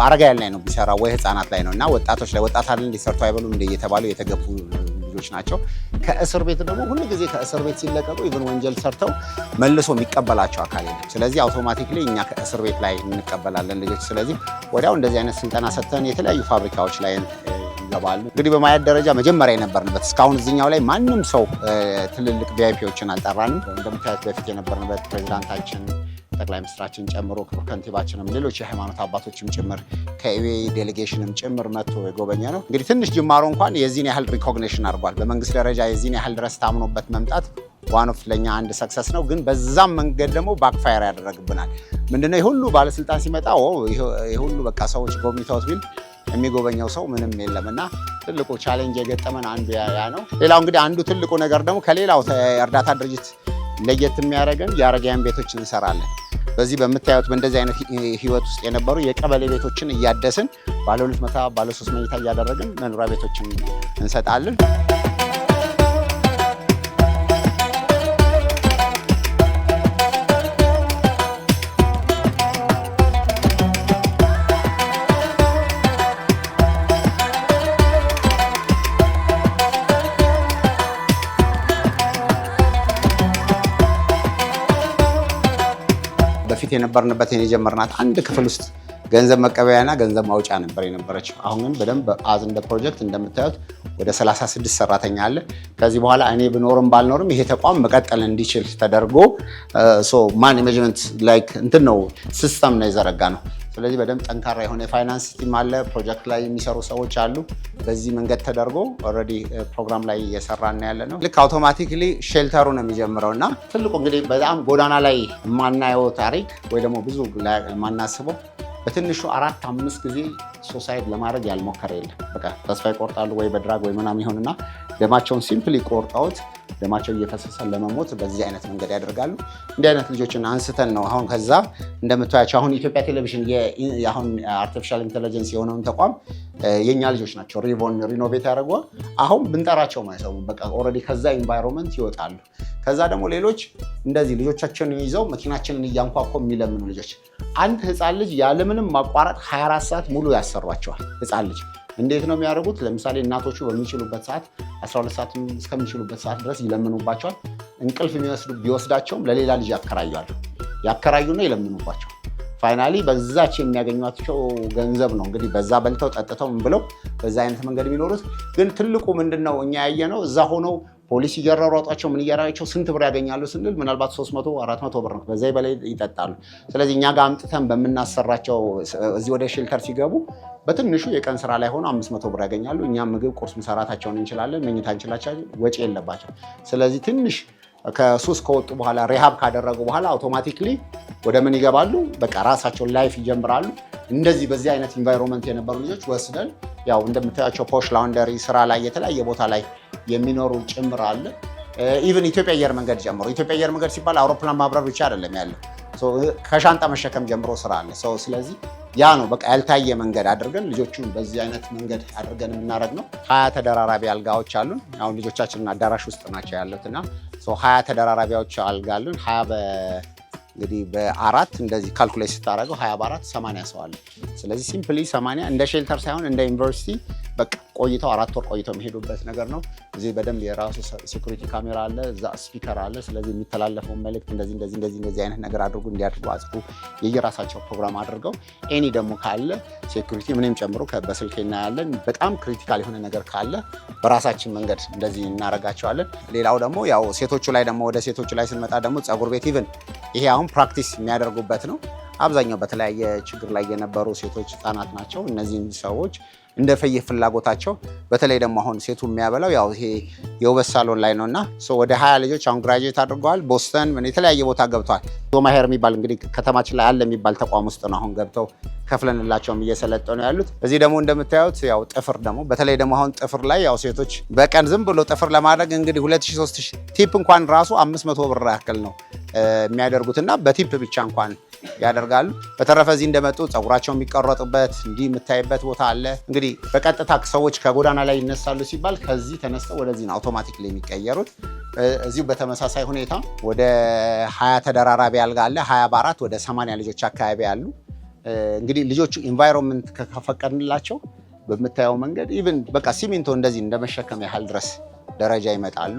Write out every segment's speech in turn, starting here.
አረጋውያን ላይ ነው ቢሰራው ወይ ህፃናት ላይ ነውና ወጣቶች ላይ ወጣት አይደል እንዲሰርቱ አይበሉም እንደ እየተባሉ የተገፉ ልጆች ናቸው። ከእስር ቤት ደግሞ ሁሉ ጊዜ ከእስር ቤት ሲለቀቁ ኢቭን ወንጀል ሰርተው መልሶ የሚቀበላቸው አካል የለም። ስለዚህ አውቶማቲክሊ እኛ ከእስር ቤት ላይ እንቀበላለን ልጆች። ስለዚህ ወዲያው እንደዚህ አይነት ስልጠና ሰጥተን የተለያዩ ፋብሪካዎች ላይ ይገባሉ። እንግዲህ በማየት ደረጃ መጀመሪያ የነበርንበት እስካሁን እዚህኛው ላይ ማንም ሰው ትልልቅ ቪአይፒዎችን አልጠራንም። እንደምታዩት በፊት የነበርንበት ፕሬዚዳንታችን ጠቅላይ ሚኒስትራችን ጨምሮ ከንቲባችንም ሌሎች የሃይማኖት አባቶችም ጭምር ከዩኤኢ ዴሌጌሽንም ጭምር መጥቶ የጎበኘ ነው። እንግዲህ ትንሽ ጅማሮ እንኳን የዚህን ያህል ሪኮግኒሽን አድርጓል። በመንግስት ደረጃ የዚህን ያህል ድረስ ታምኖበት መምጣት ዋን ኦፍ ለኛ አንድ ሰክሰስ ነው። ግን በዛም መንገድ ደግሞ ባክፋየር ያደረግብናል። ምንድነው የሁሉ ባለስልጣን ሲመጣ የሁሉ በቃ ሰዎች ጎብኝተውት ቢል የሚጎበኘው ሰው ምንም የለምና ትልቁ ቻሌንጅ የገጠመን አንዱ ያ ነው። ሌላው እንግዲህ አንዱ ትልቁ ነገር ደግሞ ከሌላው የእርዳታ ድርጅት ለየት የሚያደርገን የአረጋውያን ቤቶችን እንሰራለን። በዚህ በምታዩት በእንደዚህ አይነት ህይወት ውስጥ የነበሩ የቀበሌ ቤቶችን እያደስን ባለ 2 መኝታ ባለ 3 መኝታ እያደረግን መኖሪያ ቤቶችን እንሰጣለን። በፊት የነበርንበትን የጀመርናት አንድ ክፍል ውስጥ ገንዘብ መቀበያና ገንዘብ ማውጫ ነበር የነበረችው። አሁን ግን በደንብ አዝ እንደ ፕሮጀክት እንደምታዩት ወደ 36 ሰራተኛ አለ። ከዚህ በኋላ እኔ ብኖርም ባልኖርም ይሄ ተቋም መቀጠል እንዲችል ተደርጎ ማኔጅመንት ላይክ እንትን ነው ሲስተም ነው የዘረጋ ነው። ስለዚህ በደንብ ጠንካራ የሆነ የፋይናንስ ቲም አለ። ፕሮጀክት ላይ የሚሰሩ ሰዎች አሉ። በዚህ መንገድ ተደርጎ ኦልሬዲ ፕሮግራም ላይ እየሰራን ያለ ነው። ልክ አውቶማቲክሊ ሼልተሩ ነው የሚጀምረው እና ትልቁ እንግዲህ በጣም ጎዳና ላይ የማናየው ታሪክ ወይ ደግሞ ብዙ የማናስበው በትንሹ 4-5 ጊዜ ሱሳይድ ለማድረግ ያልሞከረ የለም። በቃ ተስፋ ይቆርጣሉ ወይ በድራግ ወይ ምናምን ይሆንና ደማቸውን ሲምፕሊ ቆርጠውት ደማቸው እየፈሰሰ ለመሞት በዚህ አይነት መንገድ ያደርጋሉ። እንዲህ አይነት ልጆችን አንስተን ነው አሁን ከዛ እንደምታያቸው አሁን ኢትዮጵያ ቴሌቪዥን አሁን አርቲፊሻል ኢንተለጀንስ የሆነውን ተቋም የኛ ልጆች ናቸው ሪኖቬት ያደርገዋል። አሁን ብንጠራቸው ማይሰሙ በቃ ኦልሬዲ ከዛ ኢንቫይሮንመንት ይወጣሉ። ከዛ ደግሞ ሌሎች እንደዚህ ልጆቻቸውን ይዘው መኪናችንን እያንኳኮ የሚለምኑ ልጆች አንድ ህፃን ልጅ ያለምንም ማቋረጥ 24 ሰዓት ሙሉ ያሰሯቸዋል። ህፃን ልጅ እንዴት ነው የሚያደርጉት? ለምሳሌ እናቶቹ በሚችሉበት ሰዓት 12 ሰዓት እስከሚችሉበት ሰዓት ድረስ ይለምኑባቸዋል። እንቅልፍ ቢወስዳቸውም ለሌላ ልጅ ያከራዩና ይለምኑባቸዋል። ፋይናሊ በዛች የሚያገኟቸው ገንዘብ ነው እንግዲህ በዛ በልተው ጠጥተው ምን ብለው በዛ አይነት መንገድ የሚኖሩት። ግን ትልቁ ምንድነው እኛ ያየነው እዛ ሆነው ፖሊስ እየራሯጧቸው ምን እያራቸው ስንት ብር ያገኛሉ ስንል ምናልባት 300-400 ብር ነው። በዛ በላይ ይጠጣሉ። ስለዚህ እኛ ጋር አምጥተን በምናሰራቸው እዚህ ወደ ሼልተር ሲገቡ በትንሹ የቀን ስራ ላይ ሆኖ 500 ብር ያገኛሉ። እኛም ምግብ ቁርስ መሰራታቸውን እንችላለን፣ መኝታ እንችላለን፣ ወጪ የለባቸው። ስለዚህ ትንሽ ከሱስ ከወጡ በኋላ ሪሃብ ካደረጉ በኋላ አውቶማቲክሊ ወደ ምን ይገባሉ? በቃ ራሳቸውን ላይፍ ይጀምራሉ። እንደዚህ በዚህ አይነት ኢንቫይሮንመንት የነበሩ ልጆች ወስደን ያው እንደምታያቸው ፖሽ ላውንደሪ ስራ ላይ የተለያየ ቦታ ላይ የሚኖሩ ጭምር አለ። ኢቭን ኢትዮጵያ አየር መንገድ ጀምሮ ኢትዮጵያ አየር መንገድ ሲባል አውሮፕላን ማብረር ብቻ አይደለም ያለው፣ ከሻንጣ መሸከም ጀምሮ ስራ አለ። ስለዚህ ያ ነው በቃ ያልታየ መንገድ አድርገን ልጆቹን በዚህ አይነት መንገድ አድርገን የምናደርግ ነው። 20 ተደራራቢ አልጋዎች አሉን። አሁን ልጆቻችንን አዳራሽ ውስጥ ናቸው ያሉትና 20 ተደራራቢዎች አልጋ አሉን። 20 እንግዲህ በ4 እንደዚህ ካልኩሌት ስታደርገው 20 በ4 80 ሰው አለ። ስለዚህ ሲምፕሊ 80 እንደ ሼልተር ሳይሆን እንደ ዩኒቨርሲቲ በቃ ቆይተው 4 ወር ቆይተው የሚሄዱበት ነገር ነው። እዚህ በደንብ የራሱ ሴኩሪቲ ካሜራ አለ፣ እዛ ስፒከር አለ። ስለዚህ የሚተላለፈው መልእክት እንደዚህ አይነት ነገር አድርጉ እንዲያድርጉ አጽፉ የየራሳቸው ፕሮግራም አድርገው ኤኒ ደግሞ ካለ ሴኩሪቲ ምንም ጨምሮ በስልክ እናያለን። በጣም ክሪቲካል የሆነ ነገር ካለ በራሳችን መንገድ እንደዚህ እናረጋቸዋለን። ሌላው ደግሞ ያው ሴቶቹ ላይ ስንመጣ ደግሞ ፀጉር ቤት ኢቭን ይሄ አሁን ፕራክቲስ የሚያደርጉበት ነው። አብዛኛው በተለያየ ችግር ላይ የነበሩ ሴቶች፣ ህፃናት ናቸው። እነዚህን ሰዎች እንደፈየ ፍላጎታቸው በተለይ ደግሞ አሁን ሴቱ የሚያበላው ያው ይሄ የውበት ሳሎን ላይ ነውና ወደ 20 ልጆች አሁን ግራጁዌት አድርገዋል። ቦስተን የተለያየ ቦታ ገብተዋል። ዞማሄር የሚባል እንግዲህ ከተማችን ላይ አለ የሚባል ተቋም ውስጥ ነው አሁን ገብተው ከፍለንላቸውም እየሰለጠኑ ያሉት። እዚህ ደግሞ እንደምታዩት ያው ጥፍር ደግሞ በተለይ ደግሞ አሁን ጥፍር ላይ ያው ሴቶች በቀን ዝም ብሎ ጥፍር ለማድረግ እንግዲህ 2000-3000 ቲፕ እንኳን ራሱ 500 ብር ያክል ነው የሚያደርጉትና በቲፕ ብቻ እንኳን ያደርጋሉ። በተረፈ እዚህ እንደመጡ ፀጉራቸው የሚቀረጡበት እንዲህ የምታይበት ቦታ አለ። እንግዲህ በቀጥታ ሰዎች ከጎዳና ላይ ይነሳሉ ሲባል ከዚህ ተነስተው ወደዚህ ነው አውቶማቲክሊ የሚቀየሩት። እዚሁ በተመሳሳይ ሁኔታ ወደ 20 ተደራራቢ አልጋ አለ። 20 በ4 ወደ 80 ልጆች አካባቢ አሉ። እንግዲህ ልጆቹ ኢንቫይሮንመንት ከፈቀድንላቸው በምታየው መንገድ ኢቭን በቃ ሲሚንቶ እንደዚህ እንደመሸከም ያህል ድረስ ደረጃ ይመጣሉ።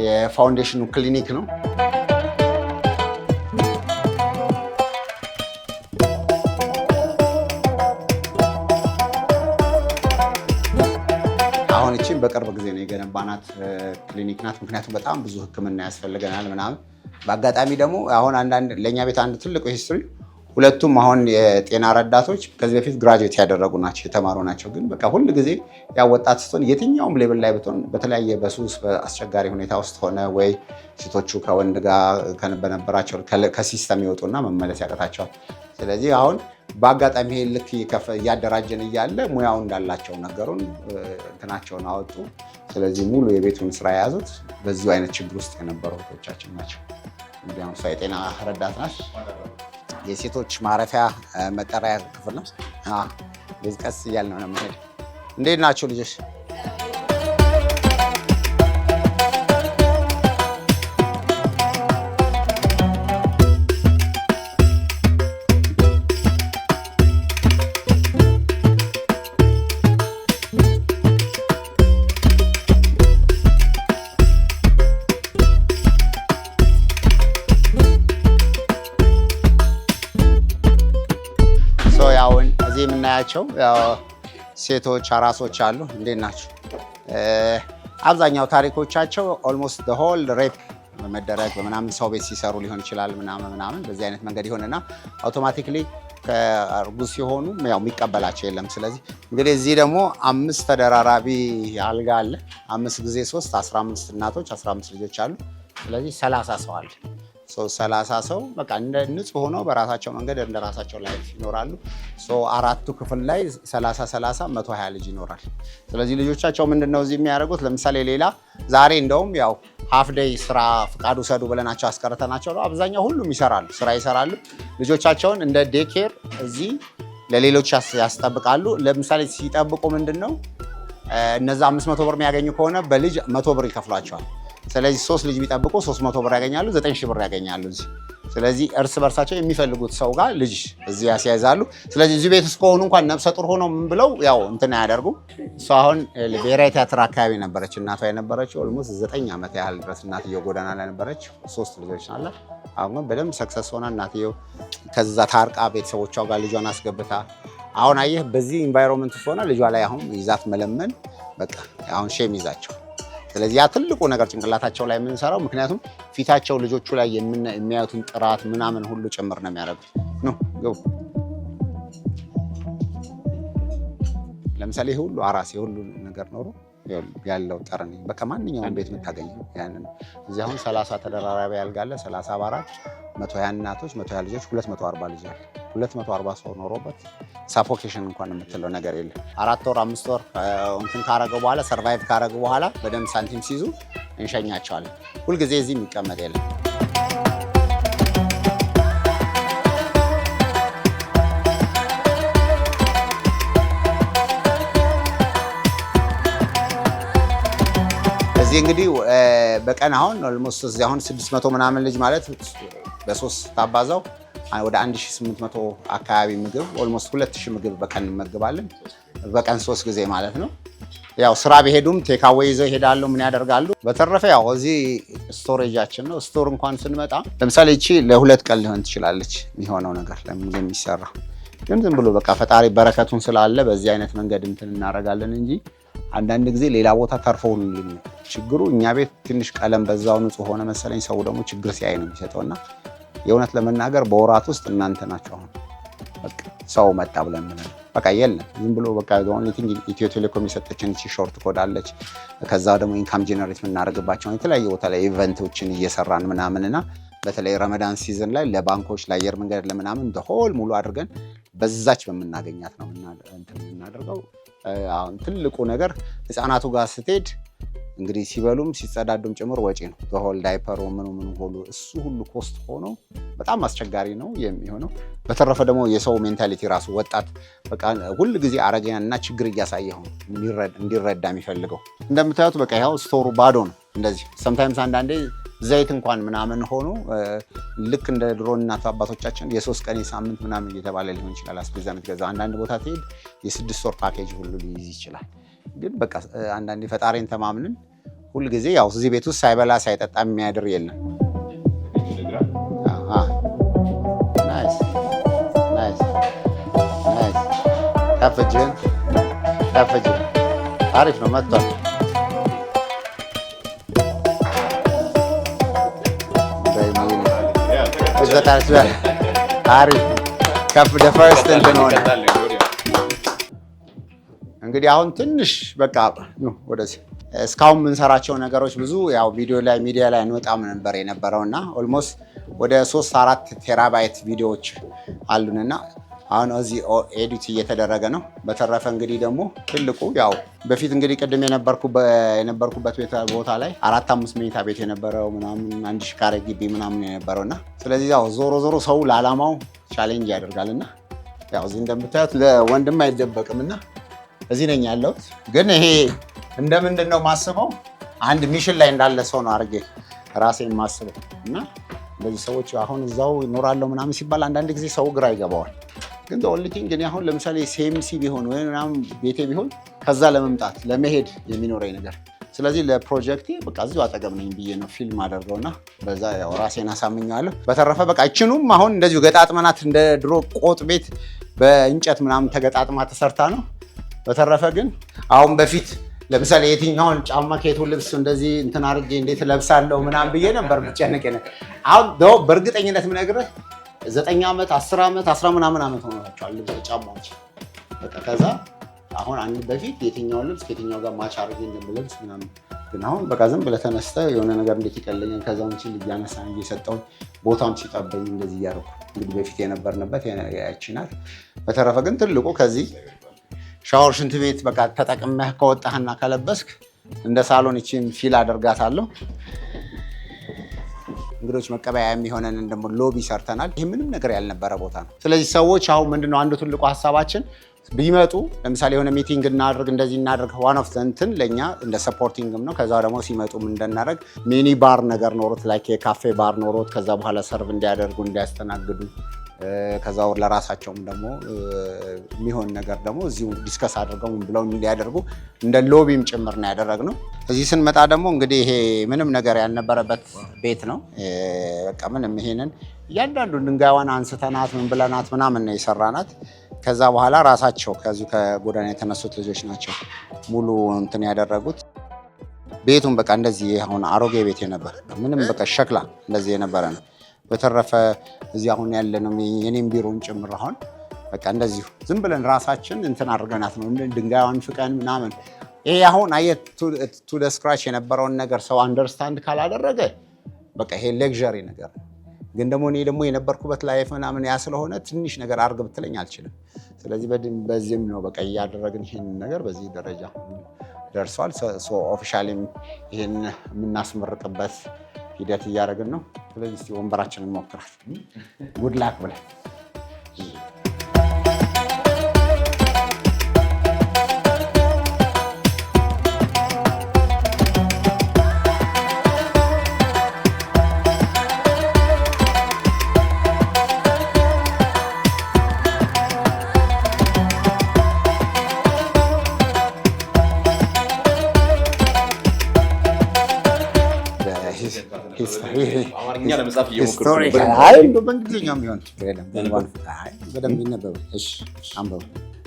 የፋውንዴሽኑ ክሊኒክ ነው። አሁን እቺን በቅርብ ጊዜ ነው የገነባናት ክሊኒክ ናት። ምክንያቱም በጣም ብዙ ሕክምና ያስፈልገናል ምናምን። በአጋጣሚ ደግሞ አሁን አንዳንድ ለእኛ ቤት አንድ ትልቁ ሂስትሪ ሁለቱም አሁን የጤና ረዳቶች ከዚህ በፊት ግራጁዌት ያደረጉ ናቸው፣ የተማሩ ናቸው። ግን በቃ ሁል ጊዜ ያ ወጣት ስትሆን የትኛውም ሌብል ላይ ብትሆን በተለያየ በሱስ በአስቸጋሪ ሁኔታ ውስጥ ሆነ ወይ ሴቶቹ ከወንድ ጋር በነበራቸው ከሲስተም ይወጡና መመለስ ያቀታቸዋል። ስለዚህ አሁን በአጋጣሚ ይሄ ልክ እያደራጀን እያለ ሙያው እንዳላቸው ነገሩን እንትናቸውን አወጡ። ስለዚህ ሙሉ የቤቱን ስራ የያዙት በዚሁ አይነት ችግር ውስጥ የነበሩ እህቶቻችን ናቸው። እንግዲህ አሁን እሷ የጤና ረዳት ናት። የሴቶች ማረፊያ መጠሪያ ክፍል ነው። በዚህ ቀስ እያልን ነው የምንሄድ። እንዴት ናቸው ልጆች? እዚህ የምናያቸው ሴቶች አራሶች አሉ። እንዴት ናቸው? አብዛኛው ታሪኮቻቸው ኦልሞስት ዘ ሆል ሬፕ በመደረግ በምናምን ሰው ቤት ሲሰሩ ሊሆን ይችላል ምናምን በዚህ አይነት መንገድ ይሆንና አውቶማቲክሊ ከእርጉዝ ሲሆኑ ያው የሚቀበላቸው የለም። ስለዚህ እንግዲህ እዚህ ደግሞ 5 ተደራራቢ አልጋ አለ። 5 ጊዜ 3 15 እናቶች 15 ልጆች አሉ። ስለዚህ 30 ሰው አለ። 30 ሰው በቃ እንደ ንጹህ ሆነው በራሳቸው መንገድ እንደ ራሳቸው ላይፍ ይኖራሉ። አራቱ ክፍል ላይ 30 120 ልጅ ይኖራል። ስለዚህ ልጆቻቸው ምንድነው እዚህ የሚያደርጉት? ለምሳሌ ሌላ ዛሬ እንደውም ያው ሃፍ ዴይ ስራ ፍቃድ ውሰዱ ብለናቸው አስቀርተናቸው ነው። አብዛኛው ሁሉም ይሰራሉ፣ ስራ ይሰራሉ። ልጆቻቸውን እንደ ዴኬር እዚህ ለሌሎች ያስጠብቃሉ። ለምሳሌ ሲጠብቁ ምንድነው እነዛ 500 ብር የሚያገኙ ከሆነ በልጅ 100 ብር ይከፍሏቸዋል። ስለዚህ 3 ልጅ ቢጠብቁ 300 ብር ያገኛሉ፣ 9000 ብር ያገኛሉ እዚህ። ስለዚህ እርስ በርሳቸው የሚፈልጉት ሰው ጋር ልጅ እዚህ ያስያዛሉ። ስለዚህ እዚህ ቤት ውስጥ ከሆኑ እንኳን ነፍሰ ጡር ሆነው ምን ብለው ያው እንትን አያደርጉም። እሷ አሁን ብሔራዊ ቲያትር አካባቢ ነበረች እናቷ የነበረችው። ኦልሞስት 9 ዓመት ያህል ድረስ እናትየው ጎዳና ላይ ነበረች። 3 ልጆች አላት። አሁን ግን በደንብ ሰክሰስ ሆና እናትየው ከዛ ታርቃ ቤተሰቦቿ ጋር ልጇን አስገብታ አሁን አየህ በዚህ ኢንቫይሮንመንት ውስጥ ሆና ልጇ ላይ አሁን ይዛት መለመን በቃ አሁን ሼም ይዛቸው። ስለዚህ ያ ትልቁ ነገር ጭንቅላታቸው ላይ የምንሰራው፣ ምክንያቱም ፊታቸው ልጆቹ ላይ የሚያዩትን ጥራት ምናምን ሁሉ ጭምር ነው የሚያደርጉት ነው። ግቡ። ለምሳሌ ይሄ ሁሉ አራስ የሁሉ ነገር ኖሮ ያለው ጠረን በቃ ማንኛውም ቤት የምታገኘው ያንን። እዚህ አሁን 30 ተደራራቢ አልጋ አለ። 30 በ4 120 እናቶች 120 ልጆች 240 ልጅ አለ። 240 ሰው ኖሮበት ሳፎኬሽን እንኳን የምትለው ነገር የለም። 4 ወር 5 ወር እንትን ካረገ በኋላ ሰርቫይቭ ካረገ በኋላ በደንብ ሳንቲም ሲይዙ እንሸኛቸዋለን። ሁልጊዜ እዚህ የሚቀመጥ የለም። እዚህ እንግዲህ በቀን አሁን ኦልሞስት እዚህ አሁን 600 ምናምን ልጅ ማለት በ3 ታባዛው ወደ 1800 አካባቢ ምግብ ኦልሞስት 2000 ምግብ በቀን እንመግባለን። በቀን 3 ጊዜ ማለት ነው። ያው ስራ ቢሄዱም ቴካዌይ ይዘው ይሄዳሉ። ምን ያደርጋሉ? በተረፈ ያው እዚህ ስቶሬጃችን ነው። ስቶር እንኳን ስንመጣ ለምሳሌ እቺ ለ2 ቀን ሊሆን ትችላለች የሚሆነው ነገር ለምን የሚሰራ ግን ዝም ብሎ በቃ ፈጣሪ በረከቱን ስላለ በዚህ አይነት መንገድ እንትን እናደርጋለን እንጂ አንዳንድ ጊዜ ሌላ ቦታ ተርፈውልን ነው ችግሩ። እኛ ቤት ትንሽ ቀለም በዛው ንጹህ ሆነ መሰለኝ። ሰው ደግሞ ችግር ሲያይ ነው የሚሰጠውና የእውነት ለመናገር በወራት ውስጥ እናንተ ናቸው አሁን በቃ ሰው መጣ ብለን ምን በቃ የለም ዝም ብሎ በቃ ኢትዮ ቴሌኮም የሰጠችን ሾርት ኮድ አለች። ከዛ ደግሞ ኢንካም ጀነሬት የምናደርግባቸው የተለያየ ቦታ ላይ ኢቨንቶችን እየሰራን ምናምንና በተለይ ረመዳን ሲዝን ላይ ለባንኮች ለአየር መንገድ ለምናምን ሆል ሙሉ አድርገን በዛች በምናገኛት ነው የምናደርገው። አሁን ትልቁ ነገር ህፃናቱ ጋር ስትሄድ እንግዲህ ሲበሉም ሲጸዳዱም ጭምር ወጪ ነው። በሆል ዳይፐሩ ምኑ ሁሉ እሱ ሁሉ ኮስት ሆኖ በጣም አስቸጋሪ ነው የሚሆነው። በተረፈ ደግሞ የሰው ሜንታሊቲ ራሱ ወጣት በቃ ሁል ጊዜ አረጋና ችግር እያሳየው እንዲረዳ የሚፈልገው። እንደምታዩት በቃ ያው ስቶሩ ባዶ ነው። እንደዚህ ሰምታይምስ አንዳንዴ ዘይት እንኳን ምናምን ሆኖ ልክ እንደ ድሮ እናት አባቶቻችን የ3 ቀን የሳምንት ምናምን እየተባለ ሊሆን ይችላል አስቤዛ የምትገዛው። አንዳንድ ቦታ ትሄድ የ6 ወር ፓኬጅ ሁሉ ሊይዝ ይችላል። ግን በቃ አንዳንዴ ፈጣሪን ተማምንን ሁል ጊዜ ያው እዚህ ቤት ውስጥ ሳይበላ ሳይጠጣ የሚያድር የለም። ናይስ ናይስ ናይስ። ከፍ እጅህን አሪፍ ነው መጥቷል። አሪፍ ከፍ ደፈርስት እንትን ሆነ። እንግዲህ አሁን ትንሽ በቃ ወደዚህ እስካሁን የምንሰራቸው ነገሮች ብዙ ያው ሚዲያ ላይ እንወጣም ነበር የነበረውና ኦልሞስት ወደ 3-4 ቴራባይት ቪዲዮዎች አሉንና አሁን እዚህ ኤዲት እየተደረገ ነው። በተረፈ እንግዲህ ደግሞ ትልቁ ያው በፊት እንግዲህ ቅድም የነበርኩበት ቦታ ላይ 4-5 መኝታ ቤት የነበረው ምናምን 1000 ካሬ ግቢ ምናምን የነበረውና ስለዚህ ያው ዞሮ ሰው ለዓላማው ቻሌንጅ ያደርጋልና ያው እዚህ እንደምታዩት ለወንድም አይደበቅምና እዚህ ነኝ ያለሁት። ግን ይሄ እንደምንድን ነው ማስበው አንድ ሚሽን ላይ እንዳለ ሰው ነው አድርጌ ራሴን ማስበው እና እንደዚህ ሰዎች አሁን እዛው ይኖራለሁ ምናምን ሲባል አንዳንድ ጊዜ ሰው ግራ ይገባዋል። ግን ኦንሊቲንግ ግን አሁን ለምሳሌ ሴምሲ ቢሆን ወይ ምናምን ቤቴ ቢሆን ከዛ ለመሄድ የሚኖረኝ ነገር ስለዚህ ለፕሮጀክቴ በቃ እዚሁ አጠገብ ነኝ ብዬ ነው ፊልም አደርገውና በዛ ያው ራሴን አሳምኛለሁ። በተረፈ በቃ እችኑም አሁን እንደዚሁ ገጣጥመናት እንደ ድሮ ቆጥ ቤት በእንጨት ምናምን ተገጣጥማ ተሰርታ ነው። በተረፈ ግን አሁን በፊት ለምሳሌ የትኛውን ጫማ ከየቱ ልብስ እንደዚህ እንትን አድርጌ እንዴት ለብሳለሁ ምናምን ብዬ ነበር ብጨነቅ። አሁን ነው በእርግጠኝነት የምነግርህ 9 ዓመት 10 ዓመት 10 ምናምን ዓመት ሆኗቸዋል ጫማዎች። በቃ ከዛ አሁን አንድ በፊት የትኛውን ልብስ ከየትኛው ጋር ማች አድርጌ እንደምለብስ ምናምን ግን አሁን በቃ ዝም ብለህ ተነስተህ የሆነ ነገር እንዴት ይቀለኛል ከዛም ሲል እያነሳን እየሰጠው ቦታም ሲጠበኝ እንደዚህ እያደረኩ እንግዲህ በፊት የነበርንበት ያቺ ናት። በተረፈ ግን ትልቁ ከዚህ ሻወር ሽንት ቤት በቃ ተጠቅመህ ከወጣህና ከለበስክ እንደ ሳሎን እቺን ፊል አደርጋታለሁ። እንግዶች መቀበያ የሚሆነን ደግሞ ሎቢ ሰርተናል። ይህ ምንም ነገር ያልነበረ ቦታ ነው። ስለዚህ ሰዎች አሁን ምንድነው አንዱ ትልቁ ሀሳባችን ቢመጡ ለምሳሌ የሆነ ሚቲንግ እናድርግ እንደዚህ እናድርግ ዋን ኦፍ እንትን ለኛ እንደ ሰፖርቲንግም ነው። ከዛ ደግሞ ሲመጡም እንደናደርግ ሚኒ ባር ነገር ኖሮት ላይክ የካፌ ባር ኖሮት ከዛ በኋላ ሰርቭ እንዲያደርጉ እንዲያስተናግዱ ከዛ ለራሳቸውም ደግሞ የሚሆን ነገር ደግሞ እዚሁ ዲስከስ አድርገው ብለው እንዲያደርጉ እንደ ሎቢም ጭምር ነው ያደረግነው። እዚህ ስንመጣ ደግሞ እንግዲህ ይሄ ምንም ነገር ያልነበረበት ቤት ነው። በቃ ምንም ይሄንን እያንዳንዱ ድንጋይዋን አንስተናት ምን ብለናት ምናምን ነው የሰራናት። ከዛ በኋላ ራሳቸው ከዚሁ ከጎዳና የተነሱት ልጆች ናቸው ሙሉ እንትን ያደረጉት ቤቱን። በቃ እንደዚህ አሁን አሮጌ ቤት የነበረ ምንም በቃ ሸክላ እንደዚህ የነበረ ነው። በተረፈ እዚህ አሁን ያለነው የኔም ቢሮም ጭምር አሁን በቃ እንደዚሁ ዝም ብለን ራሳችን እንትን አድርገናት ነው ድንጋዩን ፍቀን ምናምን። ይሄ አሁን አየት ቱ ደ ስክራች የነበረውን ነገር ሰው አንደርስታንድ ካላደረገ በቃ ይሄ ሌክዠሪ ነገር ነው። ግን ደግሞ እኔ ደግሞ የነበርኩበት ላይፍ ምናምን ያ ስለሆነ ትንሽ ነገር አድርግ ብትለኝ አልችልም። ስለዚህ በዚህም ነው በቃ እያደረግን ይሄን ነገር በዚህ ደረጃ ደርሷል። ኦፊሻሊም ይሄን የምናስመርቅበት ሂደት እያደረግን ነው። ስለዚህ እስቲ ወንበራችንን እንሞክራል። ጉድ ላክ ብለን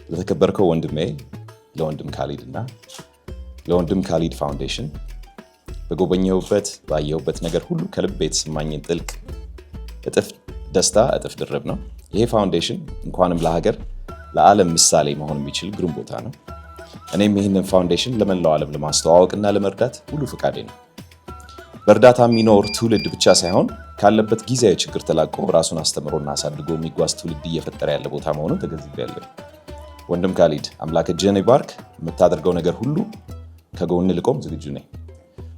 ለተከበርከው ወንድሜ ለወንድም ካሊድ እና ለወንድም ካሊድ ፋውንዴሽን በጎበኘሁበት ባየሁበት ነገር ሁሉ ከልብ የተሰማኝን ጥልቅ እጥፍ ደስታ እጥፍ ድርብ ነው። ይሄ ፋውንዴሽን እንኳንም ለሀገር ለዓለም ምሳሌ መሆን የሚችል ግሩም ቦታ ነው። እኔም ይህንን ፋውንዴሽን ለመላው ዓለም ለማስተዋወቅና ለመርዳት ሁሉ ፈቃዴ ነው። በእርዳታ የሚኖር ትውልድ ብቻ ሳይሆን ካለበት ጊዜያዊ ችግር ተላቆ ራሱን አስተምሮና አሳድጎ የሚጓዝ ትውልድ እየፈጠረ ያለ ቦታ መሆኑን ተገንዝቤያለሁ። ወንድም ካሊድ አምላክ እጅህን ይባርክ። የምታደርገው ነገር ሁሉ ከጎን ልቆም ዝግጁ ነኝ።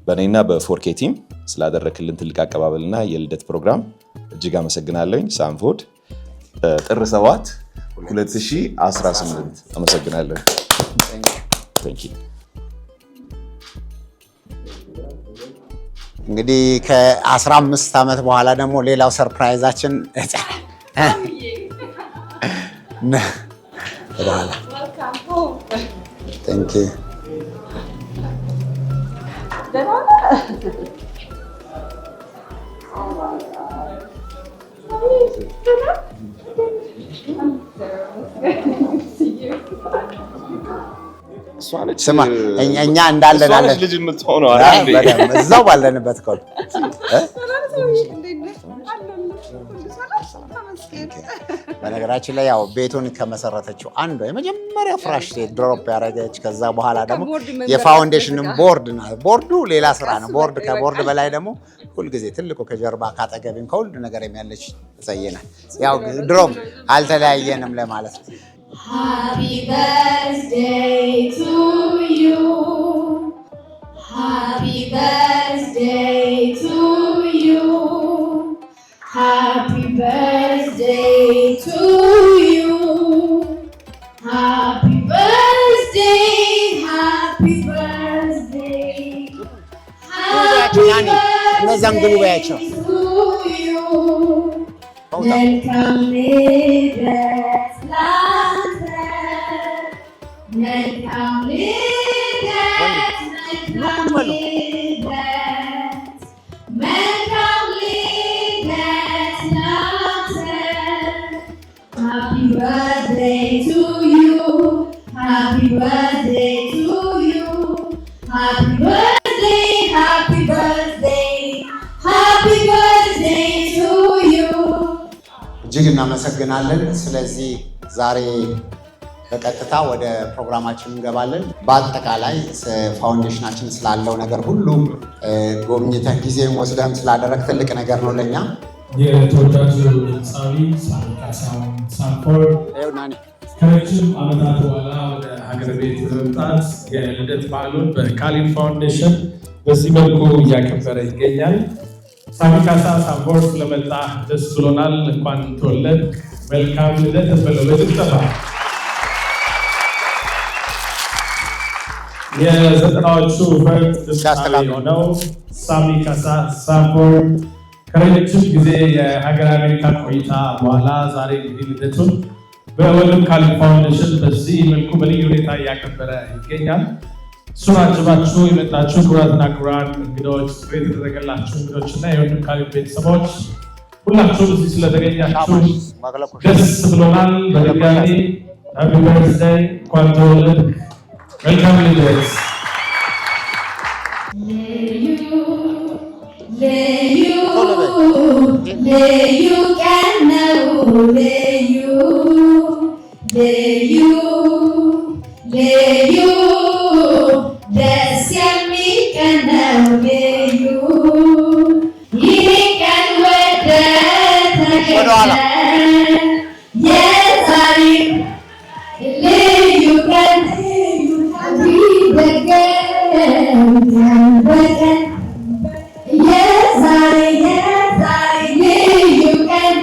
በእኔና በፎርኬ ቲም ስላደረክልን ትልቅ አቀባበልና የልደት ፕሮግራም እጅግ አመሰግናለሁኝ። ሳንፎርድ ጥር 7 2018 አመሰግናለሁ። Thank you. እንግዲህ ከ15 ዓመት በኋላ ደግሞ ሌላው ሰርፕራይዛችን ስማ እኛ እንዳለን ልጅ የምትሆነው እዛው ባለንበት እኮ በነገራችን ላይ ያው ቤቱን ከመሰረተችው አንዷ የመጀመሪያ ፍራሽ ሴት ድሮፕ ያደረገች ከዛ በኋላ ደግሞ የፋውንዴሽንን ቦርዱ ሌላ ስራ ነው። ከቦርድ በላይ ደግሞ ሁልጊዜ ትልቁ ከጀርባ ካጠገብም ከሁሉ ነገር የሚያለች ዘየናል። ያው ድሮም አልተለያየንም ለማለት ነው። Happy birthday to you. Happy birthday to you. Happy birthday to you. Happy birthday. Happy birthday. Happy birthday to you. Welcome livet landet. Welcome livet. Welcome livet. Welcome livet landet. Happy birthday to you. Happy birthday to you. Happy birthday. Happy birthday. Happy birthday to you. እጅግ እናመሰግናለን። ስለዚህ ዛሬ በቀጥታ ወደ ፕሮግራማችን እንገባለን። በአጠቃላይ ፋውንዴሽናችን ስላለው ነገር ሁሉ ጎብኝተህ ጊዜን ወስደህም ስላደረግ ትልቅ ነገር ነው ለኛ። የተወዳጁ ድምፃዊ ሳሚ ካሳሁን ሳንፎርድ ከረጅም ዓመታት በኋላ ወደ ሀገር ቤት በመምጣት የልደት በዓሉን በካሊድ ፋውንዴሽን በዚህ መልኩ እያከበረ ይገኛል። ሳሚ ካሳ ሳንፎርድ ስለመጣ ደስ ብሎናል። እንኳን ተወለድ፣ መልካም ልደት ተበለው። በጭብጨባ የዘጠናዎቹ ፈርጥ ድምፃዊ የሆነው ሳሚ ካሳ ሳንፎርድ ከረጅም ጊዜ የሀገር አሜሪካ ቆይታ በኋላ ዛሬ እንግዲህ ልደቱን በወንድም ካሊድ ፋውንዴሽን በዚህ መልኩ በልዩ ሁኔታ እያከበረ ይገኛል። እሱን አጅባችሁ የመጣችሁ ክቡራትና ክቡራን እንግዶች፣ ጥሪ የተደረገላችሁ እንግዶች እና የወንድም ካሊድ ቤተሰቦች ሁላችሁም እዚህ ስለተገኛችሁ ደስ ብሎናል። በድጋሚ ሃፒ በርዝዴይ፣ እንኳን ተወለድክ፣ መልካም ልደት። ልዩ ቀን ነው፣ ልዩ ደስ የሚል ቀን ነው፣ ልዩ ይህ ቀን ወደ ተገኘ የዛሬ ልዩ ቀን ቢደገም በቀን የዛሬ ልዩ ቀን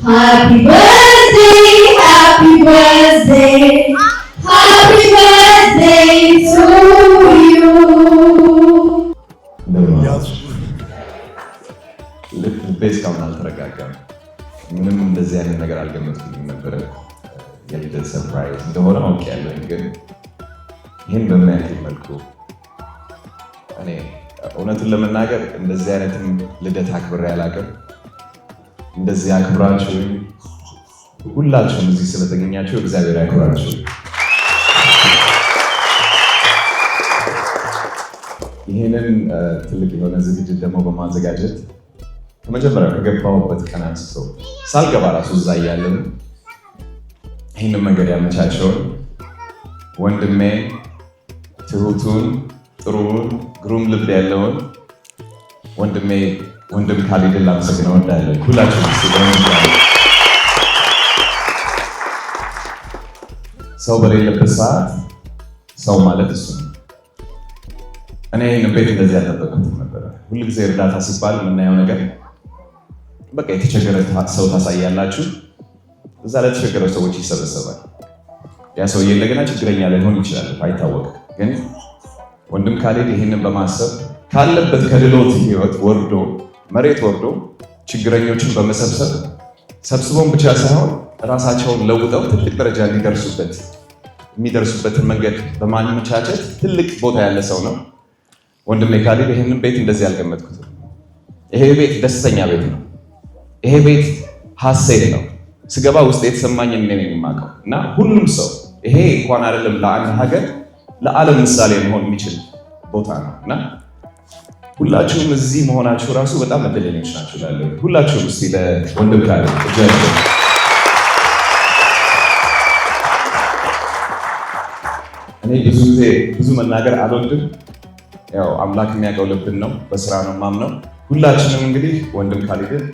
Happy birthday, happy birthday, happy birthday to you. ልቤ እስካሁን አልተረጋጋም። ምንም እንደዚህ አይነት ነገር አልገመትኩኝም ነበረ። የልደት ሰርፕራይዝ እንደሆነ አውቄያለሁ፣ ግን ይህን በሚያክል መልኩ እኔ እውነቱን ለመናገር እንደዚህ አይነትም ልደት አክብሬ አላውቅም። እንደዚህ አክብራችሁ ሁላችሁም እዚህ ስለተገኛችሁ እግዚአብሔር ያክብራችሁ። ይህንን ትልቅ የሆነ ዝግጅት ደግሞ በማዘጋጀት ከመጀመሪያው ከገባሁበት ቀን አንስቶ ሳልገባ ራሱ እዛ እያለን ይህንን መንገድ ያመቻቸውን ወንድሜ ትሁቱን ጥሩውን ግሩም ልብ ያለውን ወንድም ካሊድን ላመሰግነው እወዳለሁ። ሁላችሁም ሰው በሌለበት ሰዓት ሰው ማለት እሱ ነው። እኔ ይህን ቤት እንደዚህ ያልጠበቅኩት ነበረ። ሁልጊዜ እርዳታ ሲባል የምናየው ነገር በቃ የተቸገረ ሰው ታሳያላችሁ፣ እዛ ለተቸገረው ሰዎች ይሰበሰባል። ያ ሰውዬ እንደገና ችግረኛ ሊሆን ይችላል፣ አይታወቅም። ግን ወንድም ካሊድ ይህንን በማሰብ ካለበት ከድሎት ህይወት ወርዶ መሬት ወርዶ ችግረኞችን በመሰብሰብ ሰብስቦን ብቻ ሳይሆን ራሳቸውን ለውጠው ትልቅ ደረጃ የሚደርሱበትን መንገድ በማመቻቸት ትልቅ ቦታ ያለ ሰው ነው ወንድሜ ካሊድ። ይህንን ቤት እንደዚህ አልገመትኩትም። ይሄ ቤት ደስተኛ ቤት ነው። ይሄ ቤት ሀሴት ነው። ስገባ ውስጥ የተሰማኝ እኔ ነኝ የማውቀው እና ሁሉም ሰው ይሄ እንኳን አይደለም ለአንድ ሀገር ለዓለም ምሳሌ መሆን የሚችል ቦታ ነው እና ሁላችሁም እዚህ መሆናችሁ ራሱ በጣም እድለኞች ናችሁ እላለሁ። ሁላችሁም እስቲ ለወንድም ካሊድ እጃችሁ። እኔ ብዙ መናገር አልወድም። ያው አምላክ የሚያውቀው ልብን ነው፣ በስራ ነው ማምነው። ሁላችንም እንግዲህ ወንድም ካሊድን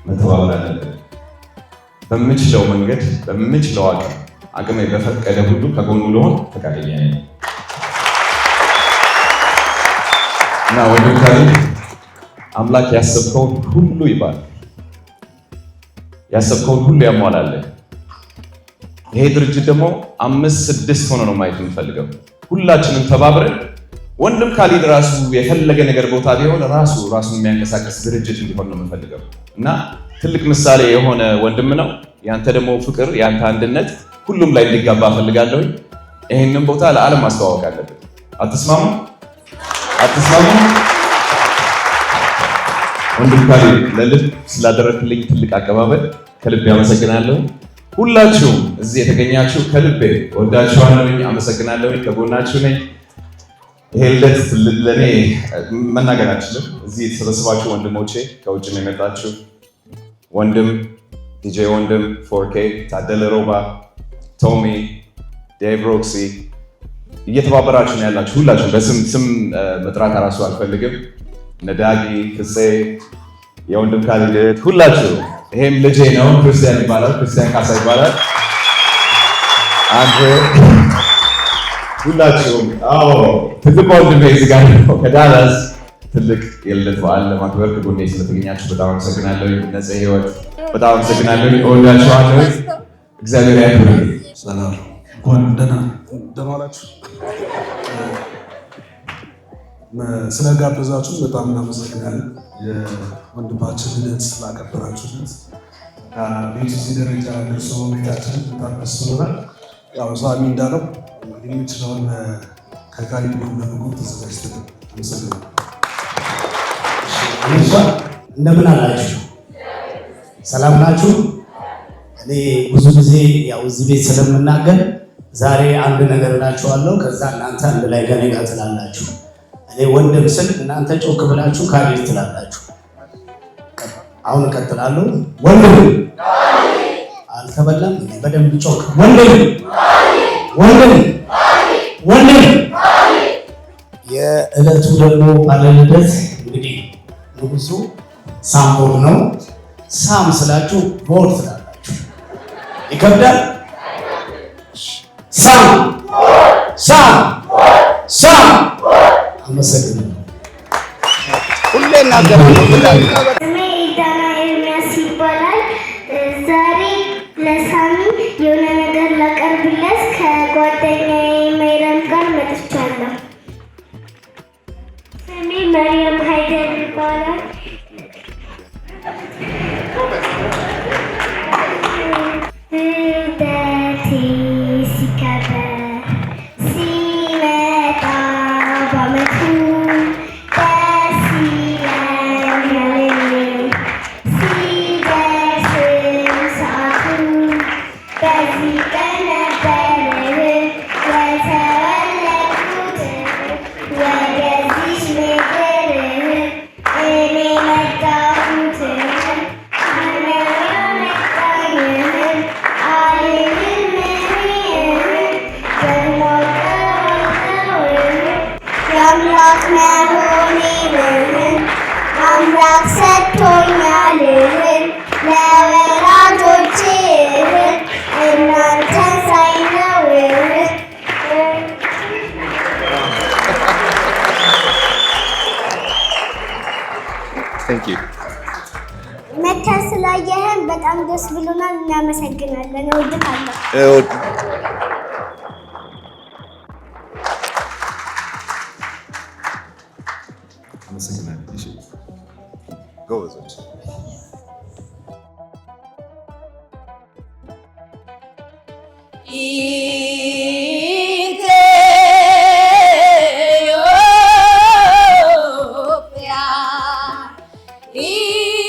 መተባበር አለብን። በምችለው መንገድ በምችለው አቅሜ በፈቀደ ሁሉ ከጎኑ ልሆን ፈቃደኛ ነኝ እና ወንድም ካሊድ አምላክ ያሰብከውን ሁሉ ይባል፣ ያሰብከውን ሁሉ ያሟላልህ። ይሄ ድርጅት ደግሞ 5-6 ሆኖ ነው ማየት የምፈልገው። ሁላችንም ተባብረን ወንድም ካሊድ ራሱ የፈለገ ነገር ቦታ ቢሆን ራሱን የሚያንቀሳቀስ ድርጅት እንዲሆን ነው የምፈልገው እና ትልቅ ምሳሌ የሆነ ወንድም ነው። ያንተ ደግሞ ፍቅር፣ ያንተ አንድነት ሁሉም ላይ እንዲጋባ ፈልጋለሁ። ይህንን ቦታ ለዓለም ማስተዋወቅ አለብን። አትስማሙ? ወንድም ካሊድ ለልብ ስላደረግልኝ ትልቅ አቀባበል ከልብ ያመሰግናለሁ። ሁላችሁም እዚህ የተገኛችሁ ከልቤ ወዳችኋለሁ፣ አመሰግናለሁ። ከጎናችሁ ነኝ። ይሄ ልደት ለእኔ መናገር አልችልም። እዚህ የተሰበሰባችሁ ወንድሞቼ፣ ከውጭ ነው የመጣችሁ ወንድም ዲጄ ወንድም 4K፣ ታደለ ሮባ፣ ቶሚ፣ ዴቭ ሮክሲ እየተባበራችሁ ነው ያላችሁ። ሁላችሁ በስም መጥራት እራሱ አልፈልግም። ነዳጊ ፍፄ፣ የወንድም ካሊድ ሁላችሁ። ይሄም ልጄ ነው፣ ክርስቲያን ይባላል፣ ክርስቲያን ካሳ ይባላል። አንተ ሁላችሁም ትልቅ ወንድሜ እዚህ ጋር ነው ከዳላስ ትልቅ የልደት በዓል ለማክበር ከጎኔ ስለተገኛችሁ በጣም አመሰግናለሁ። ነፃ ህይወት በጣም አመሰግናለሁ። እወዳችኋለሁ። እግዚአብሔር ያክብርልኝ። ሰላም እንኳን ደህና ዋላችሁ። ስለጋበዛችሁ በጣም እናመሰግናለን። የወንድማችን ልደት ስላከበራችሁለት ቤቱ እዚህ ደረጃ ደርሶ ቤታችን በጣም ደስ ብሎናል። ያው ሳሚ እንዳለው እንግዲህ የምችለውን ከካሊድ ጎን ለመቆም ተዘጋጅተን አመሰግናለሁ። እንደምን አላችሁ? ሰላም ናችሁ? እኔ ብዙ ጊዜ ያው እዚህ ቤት ስለምናገር ዛሬ አንድ ነገር እላችኋለሁ፣ ከዛ እናንተ አንድ ላይ ከኔ ጋር ትላላችሁ። እኔ ወንድም ስል እናንተ ጮክ ብላችሁ ካሊድ ትላላችሁ። አሁን እቀጥላለሁ። ወንድም አልተበላም። እኔ በደንብ ጮክ። ወንድም የዕለቱ ደግሞ ባለልደት እንግዲህ ንጉሱ ሳምቦር ነው። ሳም ስላችሁ ቦር ትላላችሁ። ይከብዳል። ሳም አመሰግናለሁ። ሁሌ እናገራለሁ። ስሜ ኢዳና ኤርሚያስ ይባላል። ዛሬ ለሳሚ የሆነ ነገር ላቀርብለት ከጓደኛዬ መይረም ጋር መጥቻለሁ። ስሜ መርየም ሃይደር ይባላል። ልደቴ ሲከበር ሲመጣ በዓመቱ ደስ ይለኛል። ሲደርስም ሰዓቱ በዚህ ቀን ነበር የተወለድኩት ወደዚህ ምድር እኔ መጣሁት። አምላክ መሆኔን አምላክ ሰጥቶኛልን ለወላጆቼ እናንተን ሳይ ነው Thank you. መተህ ስላየህን በጣም ደስ ብሎናል። እናመሰግናለን። እወድሃለሁ። አመሰግናለሁ። እሺ ጎበዞች።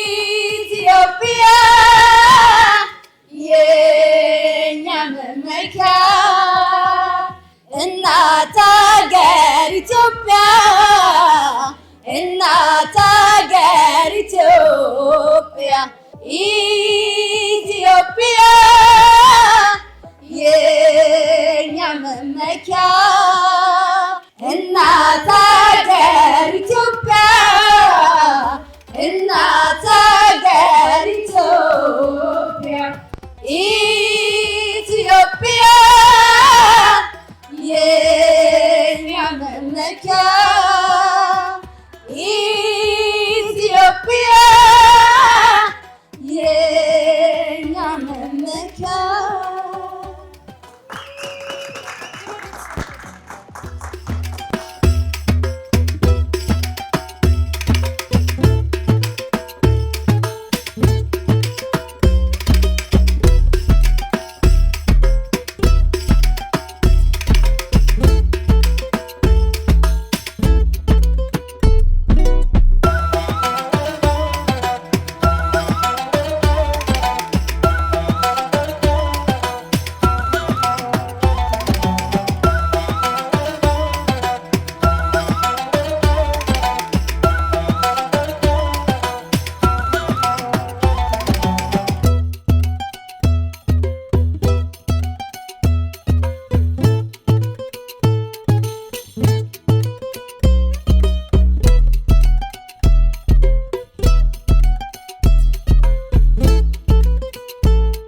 ኢትዮጵያ የኛ መመኪያ እናት አገር ኢትዮጵያ እናት አገር ኢትዮጵያ ኢትዮጵያ የኛ መመኪያ እናት አገር ኢትዮጵያ እናት አገር ኢትዮጵያ ኢትዮጵያ የኛ መመኪያ ኢትዮጵያ